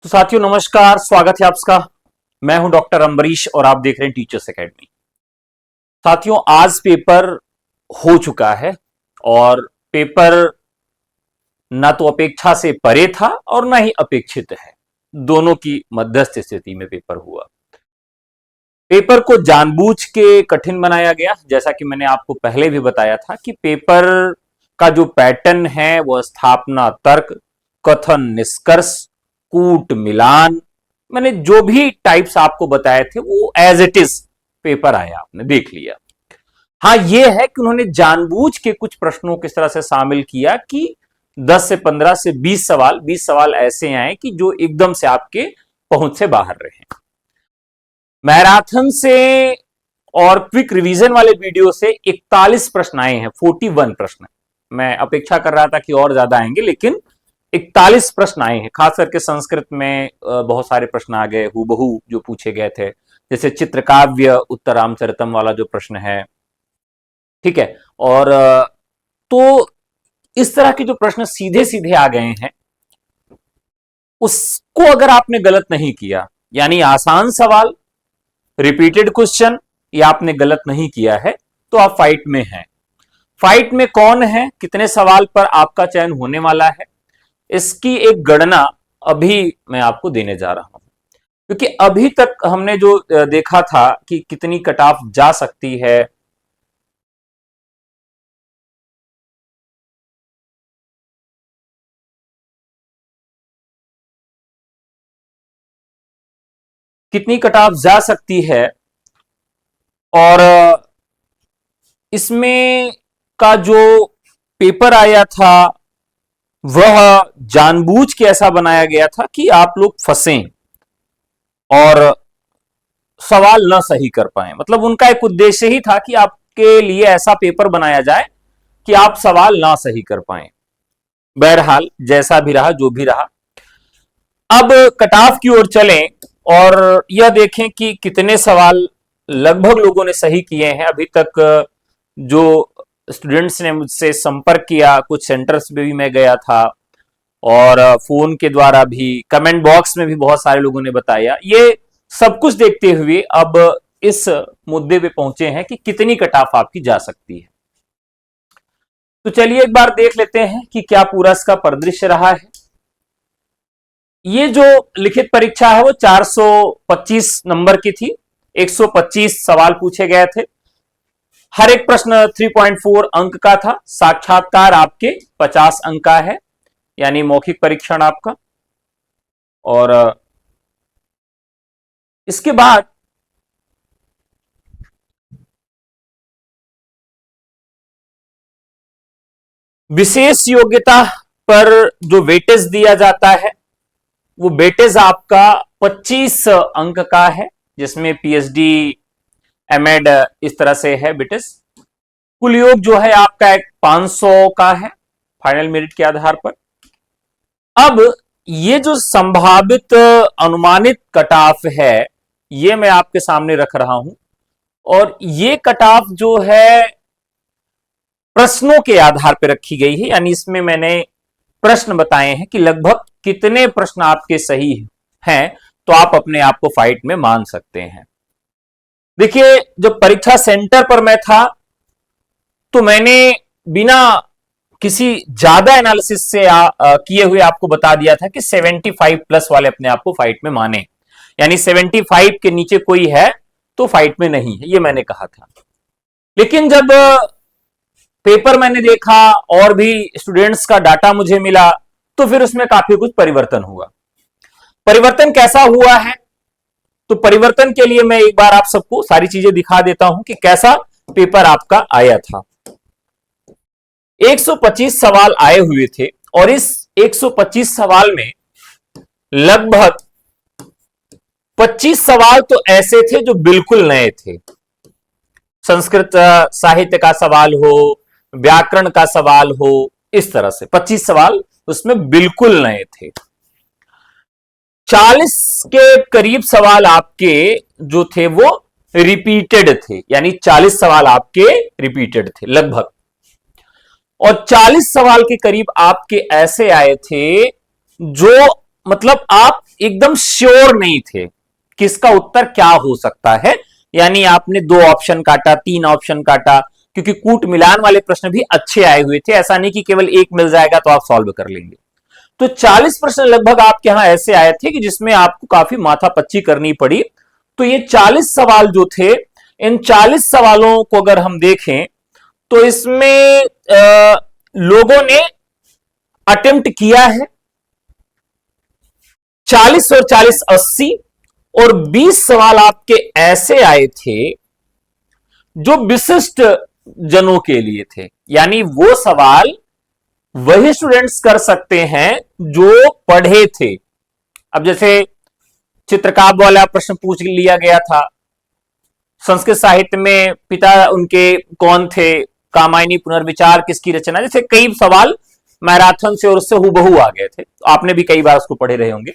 तो साथियों नमस्कार, स्वागत है आपका। मैं हूं डॉक्टर अम्बरीश और आप देख रहे हैं टीचर्स एकेडमी। साथियों आज पेपर हो चुका है और पेपर ना तो अपेक्षा से परे था और ना ही अपेक्षित है। दोनों की मध्यस्थ स्थिति में पेपर हुआ। पेपर को जानबूझ के कठिन बनाया गया, जैसा कि मैंने आपको पहले भी बताया था कि पेपर का जो पैटर्न है वो स्थापना तर्क, कथन निष्कर्ष, कूट मिलान, मैंने जो भी टाइप्स आपको बताए थे वो एज इट इज पेपर आया, आपने देख लिया। हाँ ये है कि उन्होंने जानबूझ के कुछ प्रश्नों को इस तरह से शामिल किया कि 10 से 15 से 20 सवाल ऐसे आए कि जो एकदम से आपके पहुंच से बाहर रहे। मैराथन से और क्विक रिवीजन वाले वीडियो से 41 प्रश्न आए हैं, 41 प्रश्न। मैं अपेक्षा कर रहा था कि और ज्यादा आएंगे, लेकिन 41 प्रश्न आए हैं। खास करके संस्कृत में बहुत सारे प्रश्न आ गए हूबहू जो पूछे गए थे, जैसे चित्रकाव्य उत्तरामचरितम वाला जो प्रश्न है, ठीक है। और तो इस तरह के जो प्रश्न सीधे सीधे आ गए हैं, उसको अगर आपने गलत नहीं किया, यानी आसान सवाल, रिपीटेड क्वेश्चन, ये आपने गलत नहीं किया है, तो आप फाइट में हैं। फाइट में कौन है, कितने सवाल पर आपका चयन होने वाला है, इसकी एक गणना अभी मैं आपको देने जा रहा हूं। क्योंकि अभी तक हमने जो देखा था कि कितनी कट ऑफ जा सकती है, कितनी कट ऑफ जा सकती है, और इसमें का जो पेपर आया था वह जानबूझ के ऐसा बनाया गया था कि आप लोग फंसें और सवाल न सही कर पाए। मतलब उनका एक उद्देश्य ही था कि आपके लिए ऐसा पेपर बनाया जाए कि आप सवाल ना सही कर पाए। बहरहाल जैसा भी रहा, जो भी रहा, अब कट ऑफ की ओर चलें और यह देखें कि कितने सवाल लगभग लोगों ने सही किए हैं। अभी तक जो स्टूडेंट्स ने मुझसे संपर्क किया, कुछ सेंटर्स में भी मैं गया था और फोन के द्वारा भी, कमेंट बॉक्स में भी बहुत सारे लोगों ने बताया। ये सब कुछ देखते हुए अब इस मुद्दे पे पहुंचे हैं कि कितनी कट ऑफ आपकी जा सकती है। तो चलिए एक बार देख लेते हैं कि क्या पूरा इसका परिदृश्य रहा है। ये जो लिखित परीक्षा है वो 425 नंबर की थी, 125 सवाल पूछे गए थे। हर एक प्रश्न 3.4 अंक का था। साक्षात्कार आपके 50 अंक का है, यानी मौखिक परीक्षण आपका। और इसके बाद विशेष योग्यता पर जो वेटेज दिया जाता है वो वेटेज आपका 25 अंक का है, जिसमें पीएचडी, एमएड इस तरह से है वेटेज। कुल योग जो है आपका एक 500 का है फाइनल मेरिट के आधार पर। अब ये जो संभावित अनुमानित कट ऑफ है ये मैं आपके सामने रख रहा हूं, और ये कट ऑफ जो है प्रश्नों के आधार पर रखी गई है। यानी इसमें मैंने प्रश्न बताए हैं कि लगभग कितने प्रश्न आपके सही हैं, तो आप अपने आप को फाइट में मान सकते हैं। देखिए जब परीक्षा सेंटर पर मैं था तो मैंने बिना किसी ज्यादा एनालिसिस से किए हुए आपको बता दिया था कि 75 प्लस वाले अपने आप को फाइट में माने, यानी 75 के नीचे कोई है तो फाइट में नहीं है, ये मैंने कहा था। लेकिन जब पेपर मैंने देखा और भी स्टूडेंट्स का डाटा मुझे मिला तो फिर उसमें काफी कुछ परिवर्तन हुआ। परिवर्तन कैसा हुआ है, तो परिवर्तन के लिए मैं एक बार आप सबको सारी चीजें दिखा देता हूं कि कैसा पेपर आपका आया था। 125 सवाल आए हुए थे और इस 125 सवाल में लगभग 25 सवाल तो ऐसे थे जो बिल्कुल नए थे। संस्कृत साहित्य का सवाल हो, व्याकरण का सवाल हो, इस तरह से 25 सवाल उसमें बिल्कुल नए थे। 40 के करीब सवाल आपके जो थे वो रिपीटेड थे, यानी 40 सवाल आपके रिपीटेड थे लगभग। और 40 सवाल के करीब आपके ऐसे आए थे जो मतलब आप एकदम श्योर नहीं थे कि इसका उत्तर क्या हो सकता है, यानी आपने 2 ऑप्शन काटा, 3 ऑप्शन काटा, क्योंकि कूट मिलान वाले प्रश्न भी अच्छे आए हुए थे, ऐसा नहीं कि केवल एक मिल जाएगा तो आप सॉल्व कर लेंगे। तो 40 प्रश्न लगभग आपके यहां ऐसे आए थे कि जिसमें आपको काफी माथापच्ची करनी पड़ी। तो ये 40 सवाल जो थे, इन 40 सवालों को अगर हम देखें तो इसमें लोगों ने अटेम्प्ट किया है 40 और 40 80, और 20 सवाल आपके ऐसे आए थे जो विशिष्ट जनों के लिए थे, यानी वो सवाल वही स्टूडेंट्स कर सकते हैं जो पढ़े थे। अब जैसे चित्रकाव्य वाला प्रश्न पूछ लिया गया था, संस्कृत साहित्य में पिता उनके कौन थे, कामायनी पुनर्विचार किसकी रचना, जैसे कई सवाल मैराथन से और उससे हूबहू आ गए थे, आपने भी कई बार उसको पढ़े रहे होंगे।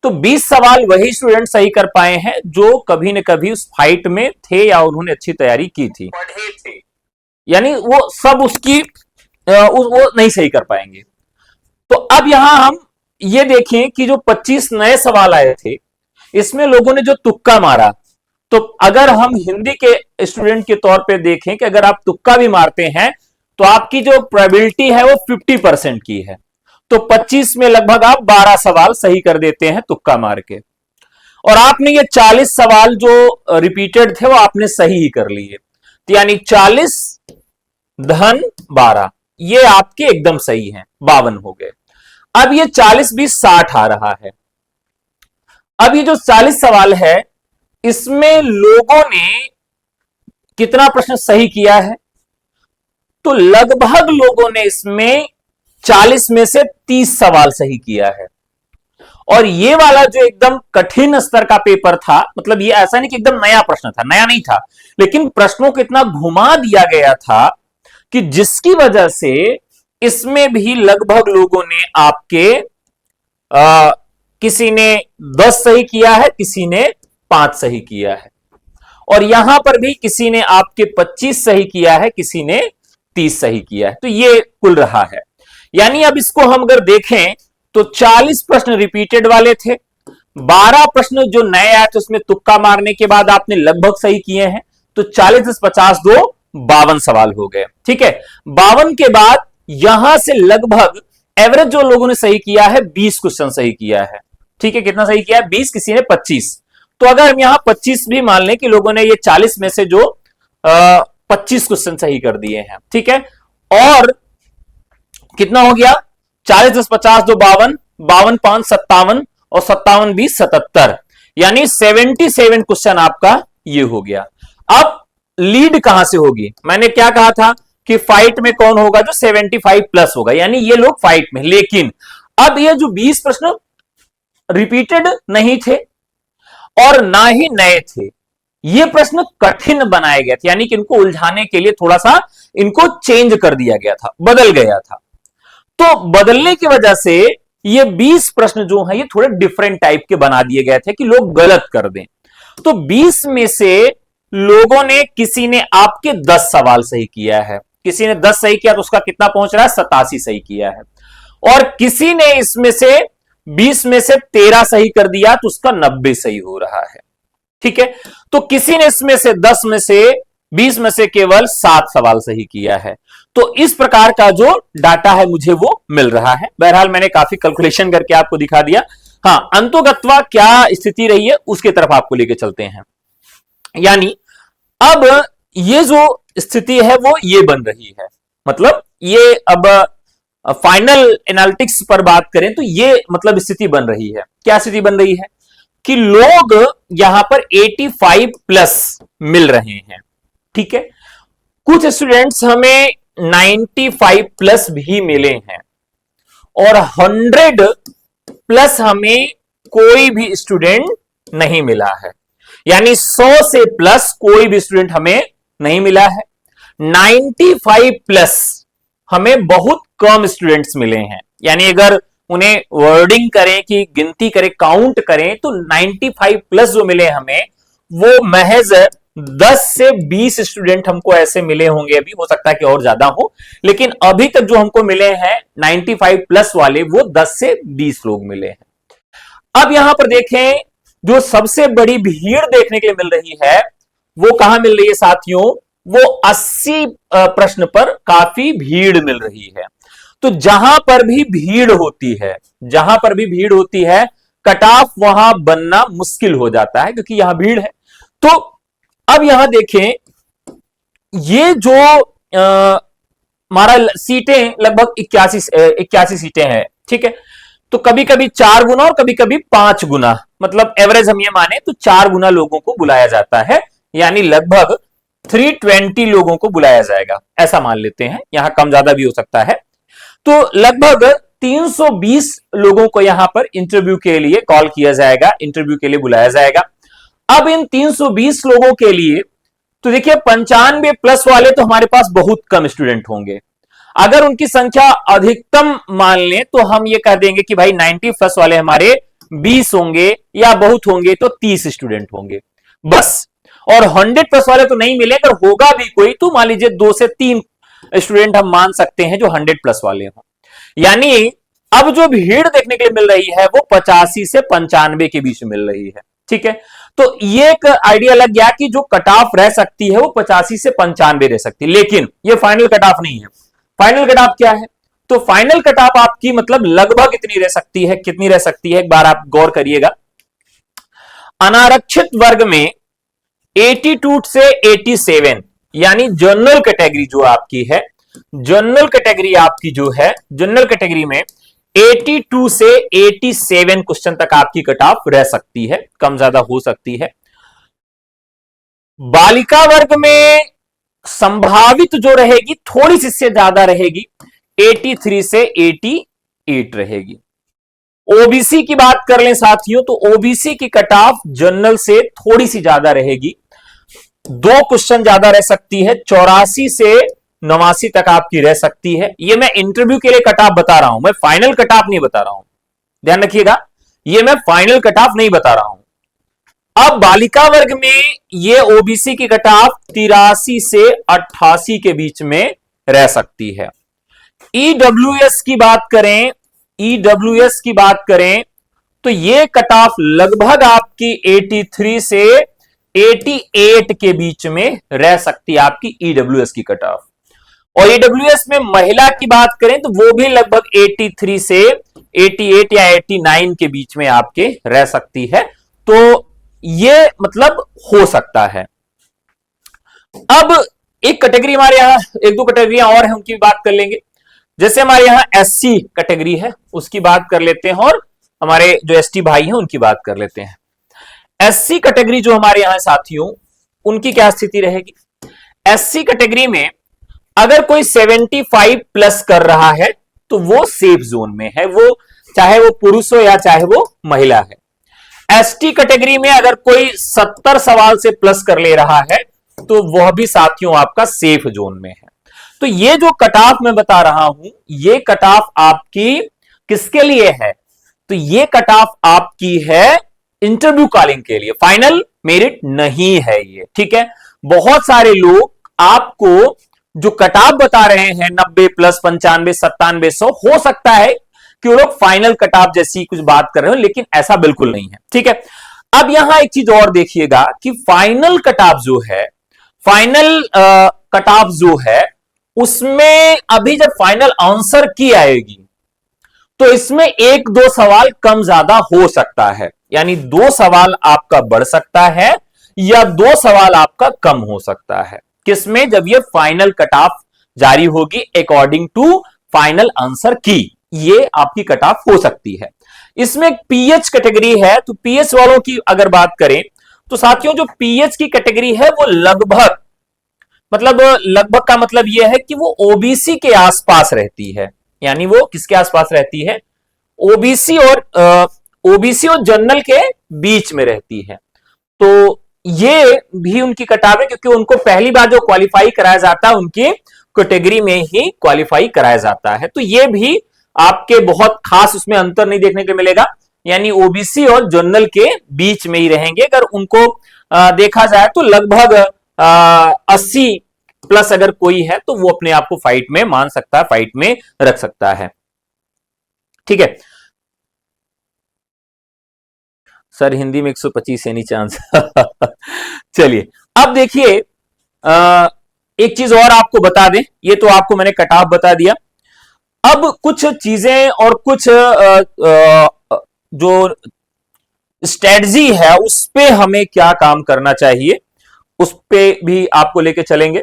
तो 20 सवाल वही स्टूडेंट सही कर पाए हैं जो कभी न कभी उस फाइट में थे या उन्होंने अच्छी तैयारी की थी, पढ़े थे, यानी वो सब उसकी वो नहीं सही कर पाएंगे। तो अब यहां हम ये देखें कि जो 25 नए सवाल आए थे, इसमें लोगों ने जो तुक्का मारा, तो अगर हम हिंदी के स्टूडेंट के तौर पे देखें कि अगर आप तुक्का भी मारते हैं तो आपकी जो प्रोबेबिलिटी है वो 50% की है। तो 25 में लगभग आप 12 सवाल सही कर देते हैं तुक्का मार के, और आपने ये 40 सवाल जो रिपीटेड थे वो आपने सही ही कर लिए, तो यानी 40 धन 12 ये आपके एकदम सही हैं, 52 हो गए। अब ये 40 20 60 आ रहा है। अब ये जो 40 सवाल है इसमें लोगों ने कितना प्रश्न सही किया है, तो लगभग लोगों ने इसमें 40 में से 30 सवाल सही किया है। और ये वाला जो एकदम कठिन स्तर का पेपर था, मतलब ये ऐसा नहीं कि एकदम नया प्रश्न था, नया नहीं था, लेकिन प्रश्नों को इतना घुमा दिया गया था कि जिसकी वजह से इसमें भी लगभग लोगों ने आपके किसी ने 10 सही किया है, किसी ने 5 सही किया है, और यहां पर भी किसी ने आपके 25 सही किया है, किसी ने 30 सही किया है। तो ये कुल रहा है, यानी अब इसको हम अगर देखें तो 40 प्रश्न रिपीटेड वाले थे, 12 प्रश्न जो नए आए थे उसमें तुक्का मारने के बाद आपने लगभग सही किए हैं, तो 40 50 2 52 सवाल हो गए। ठीक है, 52 के बाद यहां से लगभग एवरेज जो लोगों ने सही किया है 20 क्वेश्चन सही किया है। ठीक है, कितना सही किया है, 20, किसी ने 25। तो अगर हम यहां 25 भी मान लें कि लोगों ने ये 40 में से जो 25 क्वेश्चन सही कर दिए हैं, ठीक है, और कितना हो गया, 40 10 50 2 52, 52 5 57, और 57 20 77, यानी 77 क्वेश्चन आपका ये हो गया। अब लीड कहां से होगी, मैंने क्या कहा था कि फाइट में कौन होगा, जो 75 प्लस होगा, यानी ये लोग फाइट में। लेकिन अब ये जो 20 प्रश्न रिपीटेड नहीं थे और ना ही नए थे, ये प्रश्न कठिन बनाए गए थे, यानी कि इनको उलझाने के लिए थोड़ा सा इनको चेंज कर दिया गया था, बदल गया था। तो बदलने की वजह से ये 20 प्रश्न जो हैं ये थोड़े डिफरेंट टाइप के बना दिए गए थे कि लोग गलत कर दें। तो 20 में से लोगों ने, किसी ने आपके 10 सवाल सही किया है, किसी ने 10 सही किया तो उसका कितना पहुंच रहा है, 87 सही किया है, और किसी ने इसमें से 20 में से 13 सही कर दिया तो उसका 90 सही हो रहा है। ठीक है, तो किसी ने इसमें से 10 में से 20 में से केवल 7 सवाल सही किया है। तो इस प्रकार का जो डाटा है मुझे वो मिल रहा है। बहरहाल मैंने काफी कैलकुलेशन करके आपको दिखा दिया। हाँ, अंतोगत्वा क्या स्थिति रही है उसके तरफ आपको लेके चलते हैं। यानी अब ये जो स्थिति है वो ये बन रही है, मतलब ये अब फाइनल एनालिटिक्स पर बात करें तो ये मतलब स्थिति बन रही है। क्या स्थिति बन रही है कि लोग यहां पर 85 प्लस मिल रहे हैं। ठीक है, कुछ स्टूडेंट्स हमें 95 प्लस भी मिले हैं, और 100 प्लस हमें कोई भी स्टूडेंट नहीं मिला है, यानी 100 से प्लस कोई भी स्टूडेंट हमें नहीं मिला है। 95 प्लस हमें बहुत कम स्टूडेंट्स मिले हैं, यानी अगर उन्हें वर्डिंग करें कि गिनती करें, काउंट करें, तो 95 प्लस जो मिले हमें वो महज 10 से 20 स्टूडेंट हमको ऐसे मिले होंगे। अभी हो सकता है कि और ज्यादा हो, लेकिन अभी तक जो हमको मिले हैं 95 प्लस वाले वो 10 से 20 लोग मिले हैं। अब यहां पर देखें, जो सबसे बड़ी भीड़ देखने के लिए मिल रही है वो कहां मिल रही है साथियों, वो 80 प्रश्न पर काफी भीड़ मिल रही है। तो जहां पर भी भीड़ होती है, जहां पर भी भीड़ होती है, कट ऑफ वहां बनना मुश्किल हो जाता है क्योंकि यहां भीड़ है। तो अब यहां देखें, ये जो हमारा सीटें लगभग 81 सीटें हैं, ठीक है। तो कभी कभी 4 गुना और कभी कभी 5 गुना, मतलब एवरेज हम ये माने तो 4 गुना लोगों को बुलाया जाता है, यानी लगभग 320 लोगों को बुलाया जाएगा, ऐसा मान लेते हैं। यहां कम ज्यादा भी हो सकता है। तो लगभग 320 लोगों को यहां पर इंटरव्यू के लिए कॉल किया जाएगा, इंटरव्यू के लिए बुलाया जाएगा। अब इन 320 लोगों के लिए तो देखिए 95 प्लस वाले तो हमारे पास बहुत कम स्टूडेंट होंगे। अगर उनकी संख्या अधिकतम मान लें तो हम ये कह देंगे कि भाई 90 प्लस वाले हमारे 20 होंगे, या बहुत होंगे तो 30 स्टूडेंट होंगे बस। और 100 प्लस वाले तो नहीं मिले, अगर होगा भी कोई तो मान लीजिए 2 से 3 स्टूडेंट हम मान सकते हैं जो 100 प्लस वाले हों। यानी अब जो भीड़ देखने के लिए मिल रही है वो 85 से 95 के बीच मिल रही है, ठीक है। तो ये एक आइडिया लग गया कि जो कट ऑफ रह सकती है वो 85 से 95 रह सकती है, लेकिन ये फाइनल कट ऑफ नहीं है। फाइनल कट ऑफ क्या है, तो फाइनल कट ऑफ आपकी मतलब लगभग इतनी रह सकती है, कितनी रह सकती है एक बार आप गौर करिएगा। अनारक्षित वर्ग में 82 से 87, यानी जनरल कैटेगरी जो आपकी है, जनरल कैटेगरी आपकी जो है, जनरल कैटेगरी में 82 से 87 क्वेश्चन तक आपकी कट ऑफ रह सकती है, कम ज्यादा हो सकती है। बालिका वर्ग में संभावित जो रहेगी थोड़ी सी से ज्यादा रहेगी, 83 से 88 रहेगी। ओबीसी की बात कर लें साथियों, तो ओबीसी की कट ऑफ जनरल से थोड़ी सी ज्यादा रहेगी, 2 क्वेश्चन ज्यादा रह सकती है, 84 से 89 तक आपकी रह सकती है। ये मैं इंटरव्यू के लिए कट ऑफ बता रहा हूं, मैं फाइनल कट ऑफ नहीं बता रहा हूं, ध्यान रखिएगा, ये मैं फाइनल कट ऑफ नहीं बता रहा हूं। अब बालिका वर्ग में ये ओबीसी की कट ऑफ 83 से 88 के बीच में रह सकती है। ईडब्ल्यूएस की बात करें, ईडब्ल्यूएस की बात करें तो ये कट ऑफ लगभग आपकी 83 से 88 के बीच में रह सकती है, आपकी ईडब्ल्यूएस की कट ऑफ। और ईडब्ल्यूएस में महिला की बात करें तो वो भी लगभग 83 से 88 या 89 के बीच में आपके रह सकती है। तो ये मतलब हो सकता है। अब एक कैटेगरी हमारे यहां, एक दो कैटेगरियां और हैं, उनकी बात कर लेंगे। जैसे हमारे यहां एससी कैटेगरी है, उसकी बात कर लेते हैं, और हमारे जो एसटी भाई हैं उनकी बात कर लेते हैं। एससी कैटेगरी जो हमारे यहां साथियों, उनकी क्या स्थिति रहेगी। एससी कैटेगरी में अगर कोई 75 प्लस कर रहा है तो वो सेफ जोन में है, वो चाहे वो पुरुष हो या चाहे वो महिला है। एसटी कैटेगरी में अगर कोई 70 सवाल से प्लस कर ले रहा है तो वह भी साथियों आपका सेफ जोन में है। तो ये जो कट ऑफ मैं बता रहा हूं, ये कट ऑफ आपकी किसके लिए है, तो ये कट ऑफ आपकी है इंटरव्यू कॉलिंग के लिए, फाइनल मेरिट नहीं है ये, ठीक है। बहुत सारे लोग आपको जो कट ऑफ बता रहे हैं 90 प्लस 95 97 100, हो सकता है कि वो लोग फाइनल कट ऑफ जैसी कुछ बात कर रहे हो, लेकिन ऐसा बिल्कुल नहीं है, ठीक है। अब यहां एक चीज और देखिएगा कि फाइनल कट ऑफ जो है, फाइनल कट ऑफ जो है उसमें अभी जब फाइनल आंसर की आएगी तो इसमें 1-2 सवाल कम ज्यादा हो सकता है, यानी 2 सवाल आपका बढ़ सकता है या 2 सवाल आपका कम हो सकता है, किसमें, जब ये फाइनल कट ऑफ जारी होगी अकॉर्डिंग टू फाइनल आंसर की, ये आपकी कट ऑफ हो सकती है। इसमें पीएच कैटेगरी है, तो पीएच वालों की अगर बात करें तो साथियों जो पीएच की कैटेगरी है वो लगभग, मतलब लगभग का मतलब यह है कि वो ओबीसी के आसपास रहती है, यानी वो किसके आसपास रहती है, ओबीसी और जनरल के बीच में रहती है। तो ये भी उनकी कट ऑफ है, क्योंकि उनको पहली बार जो क्वालिफाई कराया जाता है उनकी कैटेगरी में ही क्वालिफाई कराया जाता है। तो ये भी आपके बहुत खास उसमें अंतर नहीं देखने को मिलेगा, यानी ओबीसी और जनरल के बीच में ही रहेंगे। अगर उनको देखा जाए तो लगभग 80 प्लस अगर कोई है तो वो अपने आप को फाइट में मान सकता है, फाइट में रख सकता है, ठीक है। सर हिंदी में 125 एनी चांस। चलिए अब देखिए, एक चीज और आपको बता दें, ये तो आपको मैंने कट ऑफ बता दिया। अब कुछ चीजें और कुछ जो स्ट्रेटजी है उस पे हमें क्या काम करना चाहिए, उस पे भी आपको लेके चलेंगे।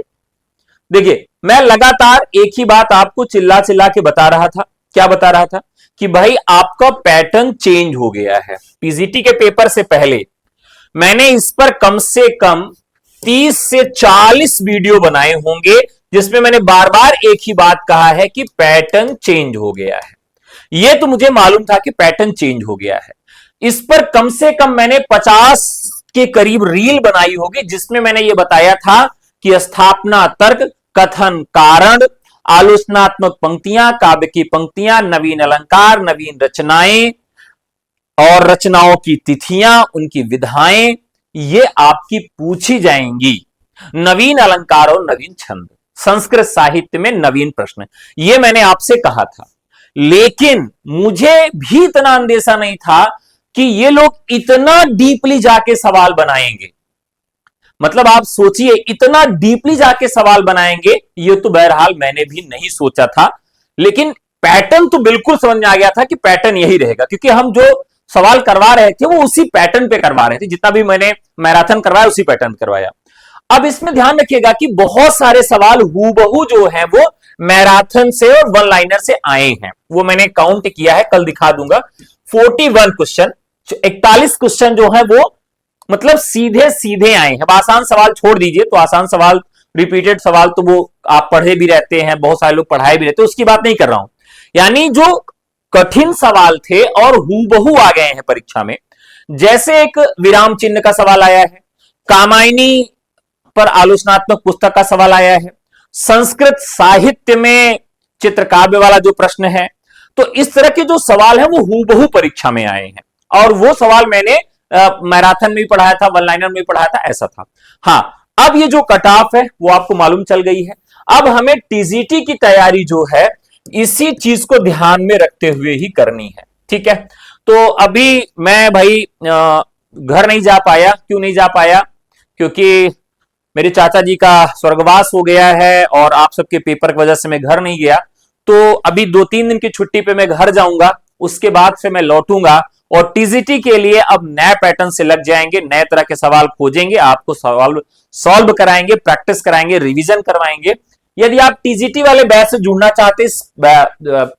देखिए मैं लगातार एक ही बात आपको चिल्ला चिल्ला के बता रहा था। क्या बता रहा था? कि भाई आपका पैटर्न चेंज हो गया है। पीजीटी के पेपर से पहले मैंने इस पर कम से कम 30 से 40 वीडियो बनाए होंगे, जिसमें मैंने बार बार एक ही बात कहा है कि पैटर्न चेंज हो गया है। यह तो मुझे मालूम था कि पैटर्न चेंज हो गया है। इस पर कम से कम मैंने 50 के करीब रील बनाई होगी, जिसमें मैंने यह बताया था कि स्थापना तर्क, कथन कारण, आलोचनात्मक पंक्तियां, काव्य की पंक्तियां, नवीन अलंकार, नवीन रचनाएं और रचनाओं की तिथियां, उनकी विधाएं, ये आपकी पूछी जाएंगी। नवीन अलंकार और नवीन छंद, संस्कृत साहित्य में नवीन प्रश्न, ये मैंने आपसे कहा था। लेकिन मुझे भी इतना अंदेशा नहीं था कि ये लोग इतना डीपली जाके सवाल बनाएंगे। मतलब आप सोचिए, इतना डीपली जाके सवाल बनाएंगे, ये तो बहरहाल मैंने भी नहीं सोचा था। लेकिन पैटर्न तो बिल्कुल समझ में आ गया था कि पैटर्न यही रहेगा, क्योंकि हम जो सवाल करवा रहे थे वो उसी पैटर्न पे करवा रहे थे। जितना भी मैंने मैराथन करवाया उसी पैटर्न करवाया। अब इसमें ध्यान रखिएगा कि बहुत सारे सवाल हूबहू जो है वो मैराथन से और वन लाइनर से आए हैं। वो मैंने काउंट किया है, कल दिखा दूंगा। 41 क्वेश्चन, 41 क्वेश्चन जो है वो मतलब सीधे सीधे आए हैं। अब आसान सवाल छोड़ दीजिए, तो आसान सवाल, रिपीटेड सवाल तो वो आप पढ़े भी रहते हैं, बहुत सारे लोग पढ़ाए भी रहते हैं, उसकी बात नहीं कर रहा हूं। यानी जो कठिन सवाल थे और हूबहू आ गए हैं परीक्षा में। जैसे एक विराम चिन्ह का सवाल आया है, कामायनी पर आलोचनात्मक पुस्तक का सवाल आया है, संस्कृत साहित्य में चित्रकाव्य वाला जो प्रश्न है। तो इस तरह के जो सवाल है वो हूबहू परीक्षा में आए हैं, और वो सवाल मैंने मैराथन में भी पढ़ाया था, वन लाइनर में भी पढ़ाया था, ऐसा था। हाँ, अब ये जो कट ऑफ है वो आपको मालूम चल गई है। अब हमें टीजीटी की तैयारी जो है इसी चीज को ध्यान में रखते हुए ही करनी है, ठीक है। तो अभी मैं भाई घर नहीं जा पाया। क्यों नहीं जा पाया? क्योंकि मेरे चाचा जी का स्वर्गवास हो गया है और आप सबके पेपर की वजह से मैं घर नहीं गया। तो अभी 2-3 दिन की छुट्टी पे मैं घर जाऊंगा, उसके बाद से मैं लौटूंगा और टीजीटी के लिए अब नए पैटर्न से लग जाएंगे, नए तरह के सवाल खोजेंगे, आपको सवाल सॉल्व कराएंगे, प्रैक्टिस कराएंगे, रिवीजन करवाएंगे। यदि आप टीजीटी वाले बैच से जुड़ना चाहते हैं,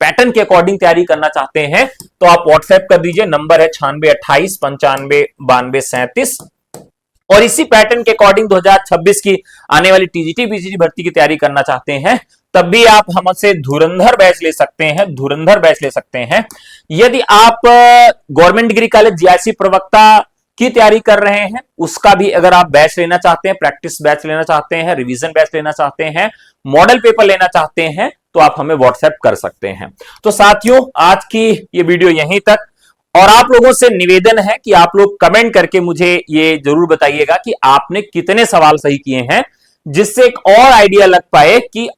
पैटर्न के अकॉर्डिंग तैयारी करना चाहते हैं, तो आप व्हाट्सएप कर दीजिए। नंबर है 9628 95 92 37। और इसी पैटर्न के अकॉर्डिंग 2026 की आने वाली टीजीटी पीजीटी भर्ती की तैयारी करना चाहते हैं, तब भी आप हमसे धुरंधर बैच ले सकते हैं, धुरंधर बैच ले सकते हैं। यदि आप गवर्नमेंट डिग्री कॉलेज जीआईसी प्रवक्ता की तैयारी कर रहे हैं, उसका भी अगर आप बैच लेना चाहते हैं, प्रैक्टिस बैच लेना चाहते हैं, रिवीजन बैच लेना चाहते हैं, मॉडल पेपर लेना चाहते हैं, तो आप हमें व्हाट्सएप कर सकते हैं। तो साथियों, आज की ये वीडियो यहीं तक। और आप लोगों से निवेदन है कि आप लोग कमेंट करके मुझे ये जरूर बताइएगा कि आपने कितने सवाल सही किए हैं, जिससे एक और आइडिया लग पाए कि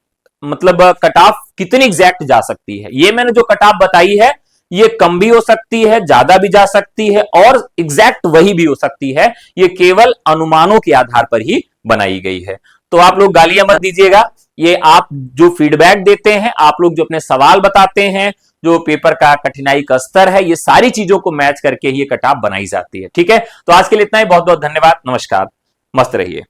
मतलब कट ऑफ कितनी एग्जैक्ट जा सकती है। ये मैंने जो कट ऑफ बताई है ये कम भी हो सकती है, ज्यादा भी जा सकती है, और एग्जैक्ट वही भी हो सकती है। ये केवल अनुमानों के आधार पर ही बनाई गई है। तो आप लोग गालियां मत दीजिएगा। ये आप जो फीडबैक देते हैं, आप लोग जो अपने सवाल बताते हैं, जो पेपर का कठिनाई का स्तर है, ये सारी चीजों को मैच करके ये कट ऑफ बनाई जाती है, ठीक है। तो आज के लिए इतना ही। बहुत बहुत धन्यवाद। नमस्कार, मस्त रहिए।